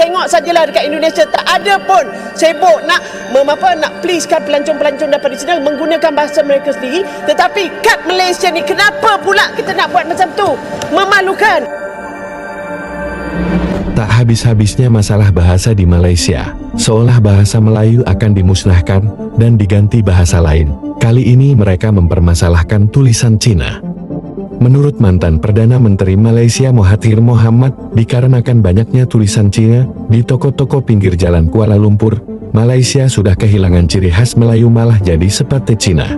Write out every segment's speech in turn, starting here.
Tengok sajalah dekat Indonesia, tak ada pun sibuk nak nak pleasekan pelancong-pelancong daripada China menggunakan bahasa mereka sendiri. Tetapi kat Malaysia ni, kenapa pula kita nak buat macam tu? Memalukan. Tak habis-habisnya masalah bahasa di Malaysia. Seolah bahasa Melayu akan dimusnahkan dan diganti bahasa lain. Kali ini mereka mempermasalahkan tulisan Cina. Menurut mantan Perdana Menteri Malaysia Mahathir Mohamad, dikarenakan banyaknya tulisan Cina di toko-toko pinggir jalan Kuala Lumpur, Malaysia sudah kehilangan ciri khas Melayu malah jadi seperti Cina.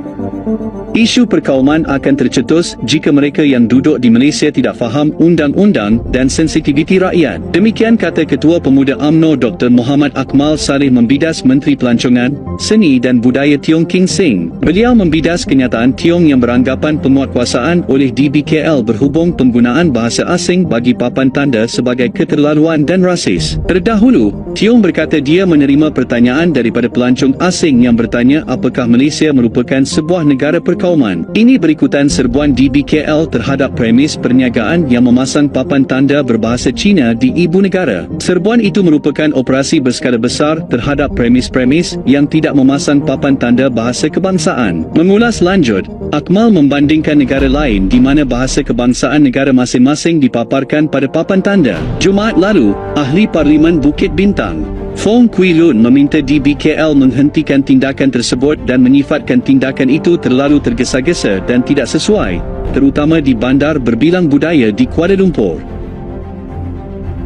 Isu perkauman akan tercetus jika mereka yang duduk di Malaysia tidak faham undang-undang dan sensitiviti rakyat. Demikian kata Ketua Pemuda UMNO Dr. Muhammad Akmal Saleh membidas Menteri Pelancongan, Seni dan Budaya Tiong King Sing. Beliau membidas kenyataan Tiong yang beranggapan penguatkuasaan oleh DBKL berhubung penggunaan bahasa asing bagi papan tanda sebagai keterlaluan dan rasis. Terdahulu, Tiong berkata dia menerima pertanyaan daripada pelancong asing yang bertanya apakah Malaysia merupakan sebuah negara perkauman. Ini berikutan serbuan DBKL terhadap premis perniagaan yang memasang papan tanda berbahasa Cina di ibu negara. Serbuan itu merupakan operasi berskala besar terhadap premis-premis yang tidak memasang papan tanda bahasa kebangsaan. Mengulas lanjut, Akmal membandingkan negara lain di mana bahasa kebangsaan negara masing-masing dipaparkan pada papan tanda. Jumaat lalu, Ahli Parlimen Bukit Bintang, Fong Kui Lun meminta DBKL menghentikan tindakan tersebut dan menyifatkan tindakan itu terlalu tergesa-gesa dan tidak sesuai, terutama di bandar berbilang budaya di Kuala Lumpur.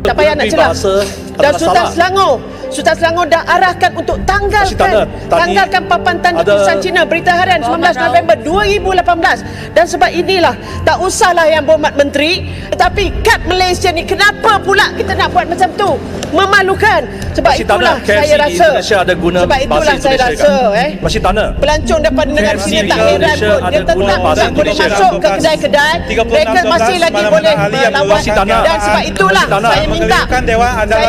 Tak payah nak celah. Dan Sultan Selangor dah arahkan untuk tanggalkan papan tanda tulisan Cina Berita Harian 19 November 2018. Dan sebab inilah tak usahlah yang berhormat menteri, tetapi kat Malaysia ni kenapa pula kita nak buat macam tu? Memalukan. Sebab itulah saya rasa Masih tanah pelancong daripada negara Cina tak heran pun dia tetap tak boleh masuk ke kedai-kedai, mereka masih lagi boleh melawat. Dan sebab itulah saya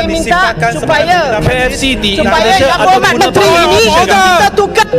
minta supaya yang berhormat menteri ini kita tukar.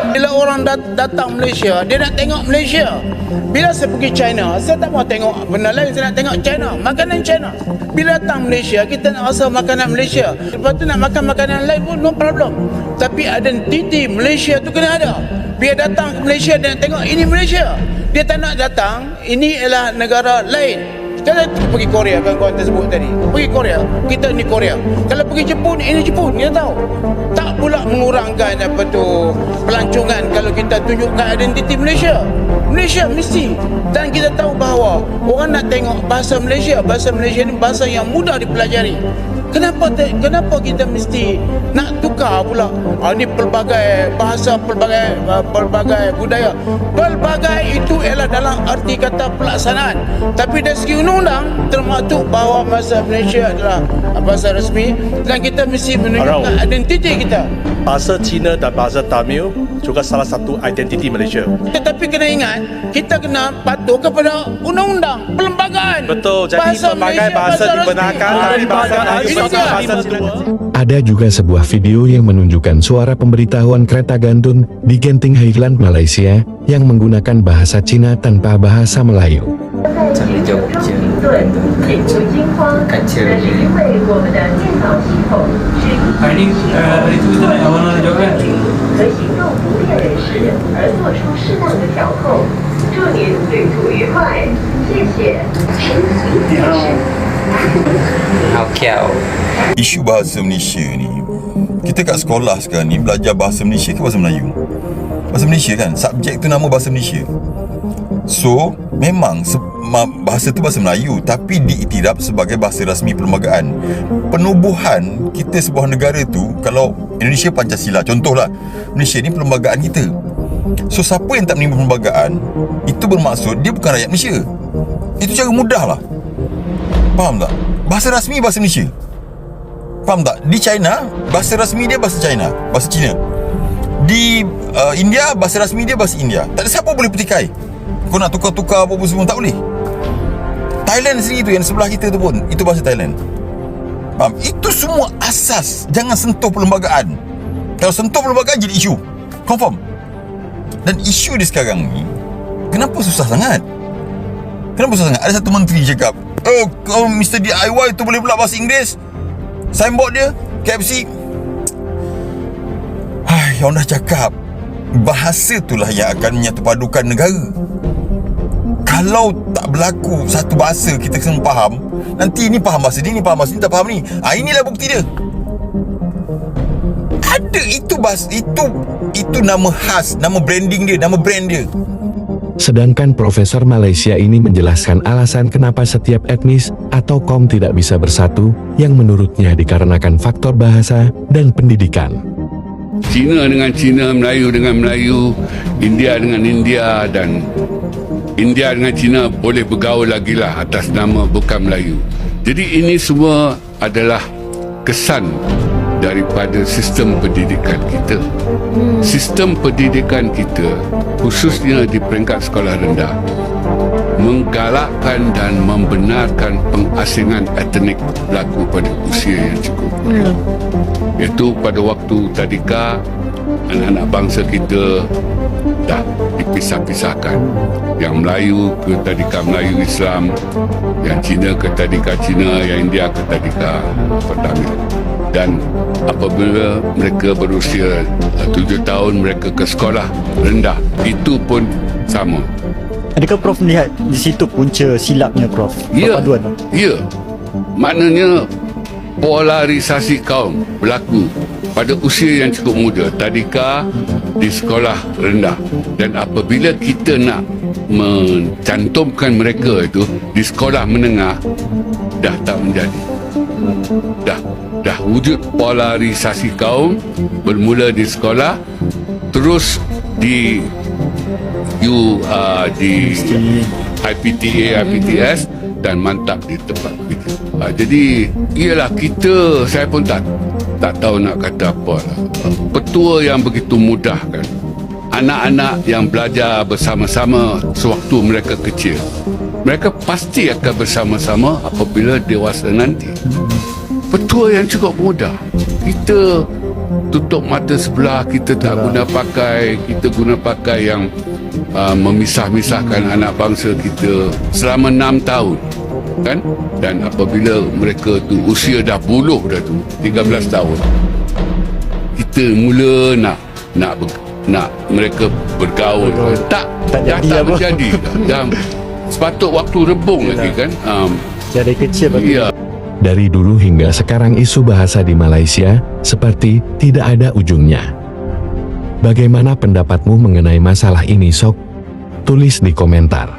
Bila orang datang Malaysia, dia nak tengok Malaysia. Bila saya pergi China, saya tak mau tengok benda lain, saya nak tengok China, makanan China. Bila datang Malaysia, kita nak rasa makanan Malaysia. Lepas tu nak makan makanan lain pun no problem. Tapi identiti Malaysia tu kena ada. Biar datang ke Malaysia, dia nak tengok ini Malaysia. Dia tak nak datang, ini adalah negara lain. Kalau pergi Korea, kawan-kawan tersebut tadi, pergi Korea, kita ni Korea. Kalau pergi Jepun, ini Jepun, kita tahu. Tak pula mengurangkan apa tu pelancongan kalau kita tunjukkan identiti Malaysia. Malaysia mesti. Dan kita tahu bahawa orang nak tengok bahasa Malaysia. Bahasa Malaysia ni bahasa yang mudah dipelajari. Kenapa kita mesti nak tukar pula? Ini pelbagai bahasa, pelbagai budaya. Pelbagai itu ialah dalam arti kata pelaksanaan. Tapi dari segi undang-undang termaktub bahawa bahasa Malaysia adalah bahasa rasmi dan kita mesti menunjukkan identiti kita. Bahasa Cina dan bahasa Tamil juga salah satu identiti Malaysia. Tetapi kena ingat, kita kena patuh kepada undang-undang perlembagaan. Betul, jadi pelbagai bahasa dibenarkan dari bahasa Ada juga sebuah video yang menunjukkan suara pemberitahuan kereta gandun di Genting Highland, Malaysia yang menggunakan bahasa Cina tanpa bahasa Melayu. Isu bahasa Malaysia ni, kita kat sekolah sekarang ni belajar bahasa Malaysia ke bahasa Melayu? Bahasa Malaysia kan, subjek tu nama bahasa Malaysia. So memang bahasa tu bahasa Melayu, tapi diiktiraf sebagai bahasa rasmi perlembagaan. Penubuhan kita sebuah negara tu, kalau Indonesia Pancasila contohlah, Malaysia ni perlembagaan kita. So siapa yang tak menerima perlembagaan, itu bermaksud dia bukan rakyat Malaysia. Itu cara mudah lah. Faham tak? Bahasa rasmi bahasa Malaysia. Faham tak? Di China, bahasa rasmi dia bahasa China, bahasa Cina. Di India, bahasa rasmi dia bahasa India. Tak ada siapa boleh petikai. Kau nak tukar-tukar apa semua, tak boleh. Thailand sendiri tu, yang sebelah kita tu pun, itu bahasa Thailand. Faham? Itu semua asas. Jangan sentuh perlembagaan. Kalau sentuh perlembagaan, jadi isu. Confirm. Dan isu di sekarang ni, kenapa susah sangat? Kenapa susah sangat? Ada satu menteri cakap, oh, Mr. DIY tu boleh pula bahasa Inggeris. Signboard dia KFC. Orang dah cakap bahasa itulah yang akan menyatupadukan negara. Kalau tak berlaku satu bahasa kita semua faham, nanti ni faham bahasa ni faham bahasa ni, tak faham ni. Inilah bukti dia. Ada itu bahasa, itu nama khas, nama branding dia, nama brand dia. Sedangkan Profesor Malaysia ini menjelaskan alasan kenapa setiap etnis atau kaum tidak bisa bersatu, yang menurutnya dikarenakan faktor bahasa dan pendidikan. Cina dengan Cina, Melayu dengan Melayu, India dengan India, dan India dengan Cina boleh bergaul lagi lah atas nama bukan Melayu. Jadi ini semua adalah kesan daripada sistem pendidikan kita. Sistem pendidikan kita, khususnya di peringkat sekolah rendah, menggalakkan dan membenarkan pengasingan etnik berlaku pada usia yang cukup muda. Iaitu pada waktu tadika, anak-anak bangsa kita dah dipisah-pisahkan. Yang Melayu ke tadika Melayu Islam, yang Cina ke tadika Cina, yang India ke tadika Pertamil. Dan apabila mereka berusia 7 tahun, mereka ke sekolah rendah, itu pun sama. Adakah Prof melihat di situ punca silapnya Prof? Ya, Perpaduan. ya. Maknanya polarisasi kaum berlaku pada usia yang cukup muda, tadika di sekolah rendah. Dan apabila kita nak mencantumkan mereka itu di sekolah menengah, dah tak menjadi. Dah wujud polarisasi kaum bermula di sekolah, terus di IPTA, IPTS, dan mantap di tempat kerja. Jadi ialah kita, saya pun tak tahu nak kata apa lah. Petua yang begitu mudah kan. Anak-anak yang belajar bersama-sama sewaktu mereka kecil, mereka pasti akan bersama-sama apabila dewasa nanti. Petua yang cukup mudah. Kita tutup mata sebelah, kita tak guna pakai, kita guna pakai yang memisah-misahkan anak bangsa kita selama 6 tahun kan. Dan apabila mereka tu usia dah buluh dah tu, 13 tahun, kita mula nak mereka bergaul. Tak menjadi dah. Sepatut waktu rebung lagi kan. Dari kecil bagi. Ya. Dari dulu hingga sekarang isu bahasa di Malaysia seperti tidak ada ujungnya. Bagaimana pendapatmu mengenai masalah ini, Sok? Tulis di komentar.